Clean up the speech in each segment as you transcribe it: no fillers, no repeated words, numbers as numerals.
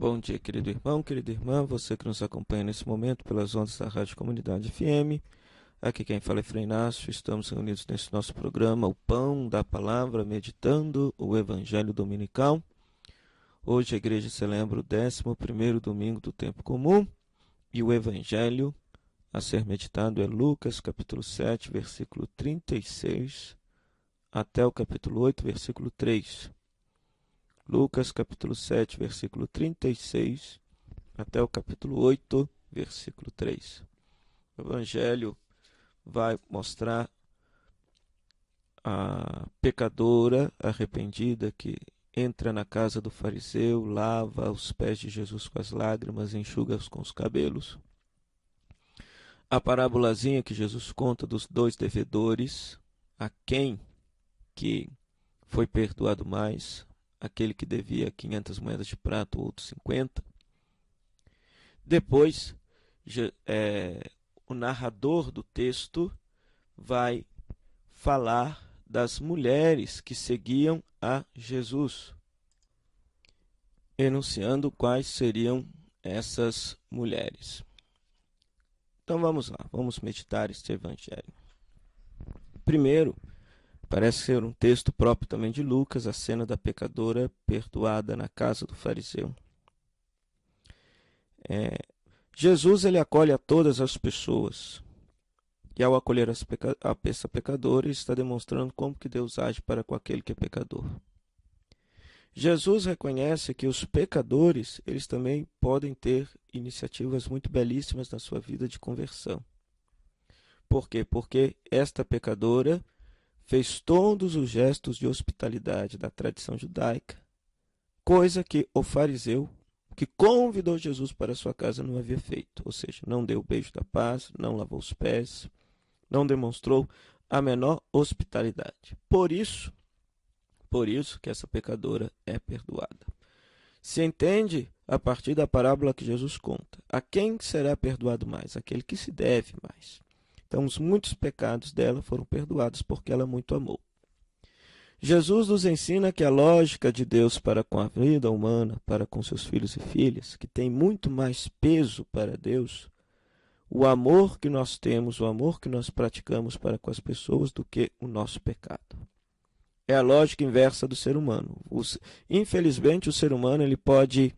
Bom dia, querido irmão, querida irmã, você que nos acompanha nesse momento pelas ondas da Rádio Comunidade FM. Aqui quem fala é Frei Inácio. Estamos reunidos nesse nosso programa, o Pão da Palavra, meditando o Evangelho Dominical. Hoje a igreja celebra o 11º domingo do tempo comum e o Evangelho a ser meditado é Lucas, capítulo 7, versículo 36, até o capítulo 8, versículo 3. Lucas, capítulo 7, versículo 36, até o capítulo 8, versículo 3. O Evangelho vai mostrar a pecadora arrependida que entra na casa do fariseu, lava os pés de Jesus com as lágrimas, enxuga-os com os cabelos. A parábolazinha que Jesus conta dos dois devedores, a quem que foi perdoado mais, aquele que devia 500 moedas de prata, o outro 50. Depois, o narrador do texto vai falar das mulheres que seguiam a Jesus, enunciando quais seriam essas mulheres. Então vamos lá, vamos meditar este evangelho. Primeiro, parece ser um texto próprio também de Lucas, a cena da pecadora perdoada na casa do fariseu. Jesus ele acolhe a todas as pessoas. E ao acolher essa pecadora, ele está demonstrando como que Deus age para com aquele que é pecador. Jesus reconhece que os pecadores, eles também podem ter iniciativas muito belíssimas na sua vida de conversão. Por quê? Porque esta pecadora fez todos os gestos de hospitalidade da tradição judaica, coisa que o fariseu, que convidou Jesus para a sua casa, não havia feito. Ou seja, não deu o beijo da paz, não lavou os pés, não demonstrou a menor hospitalidade. Por isso que essa pecadora é perdoada. Se entende a partir da parábola que Jesus conta. A quem será perdoado mais? Aquele que se deve mais. Então, os muitos pecados dela foram perdoados porque ela muito amou. Jesus nos ensina que a lógica de Deus para com a vida humana, para com seus filhos e filhas, que tem muito mais peso para Deus, o amor que nós temos, o amor que nós praticamos para com as pessoas, do que o nosso pecado. É a lógica inversa do ser humano. Infelizmente, o ser humano ele pode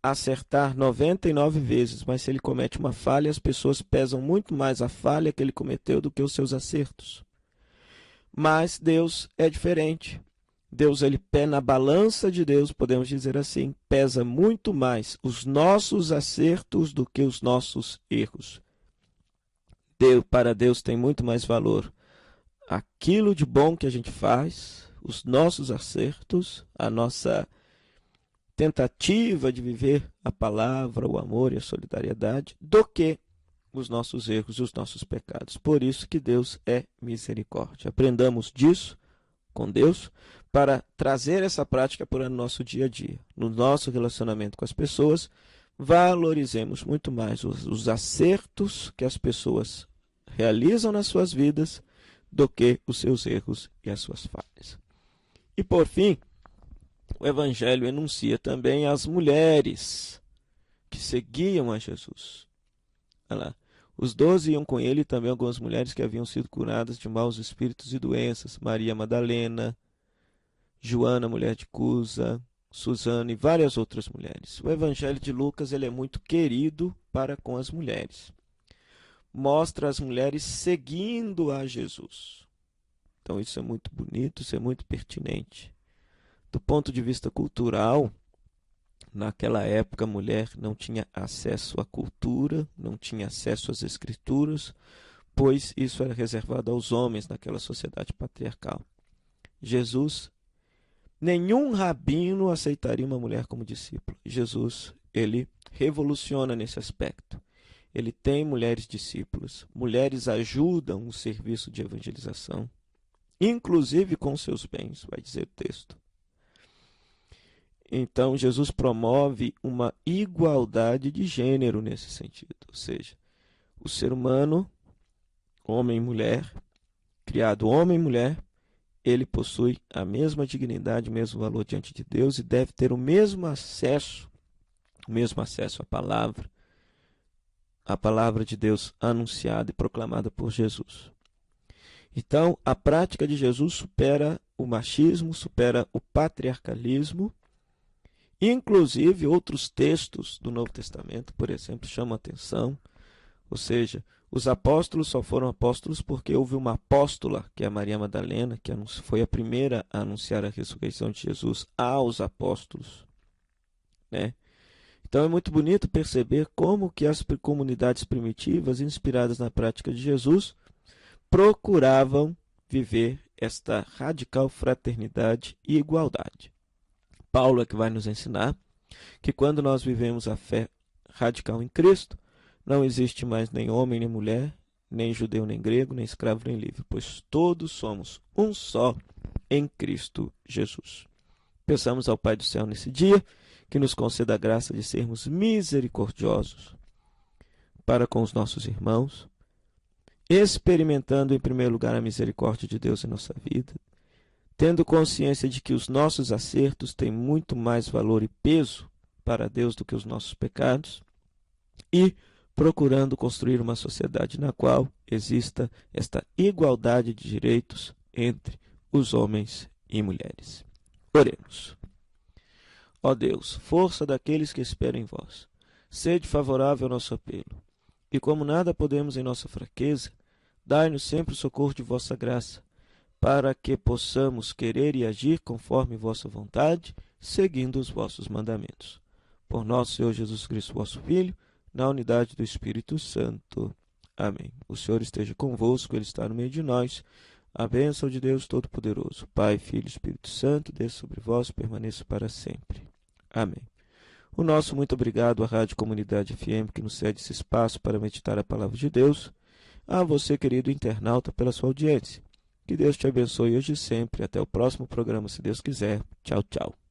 acertar 99 vezes, mas se ele comete uma falha, as pessoas pesam muito mais a falha que ele cometeu do que os seus acertos. Mas Deus é diferente. Deus, ele na balança de Deus, podemos dizer assim, pesa muito mais os nossos acertos do que os nossos erros. Para Deus tem muito mais valor aquilo de bom que a gente faz, os nossos acertos, a nossa tentativa de viver a palavra, o amor e a solidariedade, do que os nossos erros e os nossos pecados. Por isso que Deus é misericórdia. Aprendamos disso com Deus para trazer essa prática para o nosso dia a dia. No nosso relacionamento com as pessoas, valorizemos muito mais os acertos que as pessoas realizam nas suas vidas do que os seus erros e as suas falhas. E por fim, o Evangelho enuncia também as mulheres que seguiam a Jesus. Olha lá. Os 12 iam com ele e também algumas mulheres que haviam sido curadas de maus espíritos e doenças. Maria Madalena, Joana, mulher de Cusa, Susana e várias outras mulheres. O Evangelho de Lucas ele é muito querido para com as mulheres. Mostra as mulheres seguindo a Jesus. Então isso é muito bonito, isso é muito pertinente. Do ponto de vista cultural, naquela época a mulher não tinha acesso à cultura, não tinha acesso às escrituras, pois isso era reservado aos homens naquela sociedade patriarcal. Jesus, nenhum rabino aceitaria uma mulher como discípula. Jesus, ele revoluciona nesse aspecto. Ele tem mulheres discípulas, mulheres ajudam o serviço de evangelização, inclusive com seus bens, vai dizer o texto. Então, Jesus promove uma igualdade de gênero nesse sentido. Ou seja, o ser humano, homem e mulher, criado homem e mulher, ele possui a mesma dignidade, o mesmo valor diante de Deus e deve ter o mesmo acesso o mesmo acesso à palavra de Deus anunciada e proclamada por Jesus. Então, a prática de Jesus supera o machismo, supera o patriarcalismo. Inclusive, outros textos do Novo Testamento, por exemplo, chamam a atenção. Ou seja, os apóstolos só foram apóstolos porque houve uma apóstola, que é a Maria Madalena, que foi a primeira a anunciar a ressurreição de Jesus aos apóstolos, né? Então é muito bonito perceber como que as comunidades primitivas, inspiradas na prática de Jesus, procuravam viver esta radical fraternidade e igualdade. Paulo é que vai nos ensinar que quando nós vivemos a fé radical em Cristo, não existe mais nem homem nem mulher, nem judeu nem grego, nem escravo nem livre, pois todos somos um só em Cristo Jesus. Peçamos ao Pai do céu nesse dia que nos conceda a graça de sermos misericordiosos para com os nossos irmãos, experimentando em primeiro lugar a misericórdia de Deus em nossa vida, tendo consciência de que os nossos acertos têm muito mais valor e peso para Deus do que os nossos pecados, e procurando construir uma sociedade na qual exista esta igualdade de direitos entre os homens e mulheres. Oremos. Ó Deus, força daqueles que esperam em vós, sede favorável ao nosso apelo, e como nada podemos em nossa fraqueza, dai-nos sempre o socorro de vossa graça, para que possamos querer e agir conforme vossa vontade, seguindo os vossos mandamentos. Por nosso Senhor Jesus Cristo, vosso Filho, na unidade do Espírito Santo. Amém. O Senhor esteja convosco, Ele está no meio de nós. A bênção de Deus Todo-Poderoso, Pai, Filho e Espírito Santo, desça sobre vós e permaneça para sempre. Amém. O nosso muito obrigado à Rádio Comunidade FM, que nos cede esse espaço para meditar a Palavra de Deus. A você, querido internauta, pela sua audiência. Que Deus te abençoe hoje e sempre. Até o próximo programa, se Deus quiser. Tchau, tchau.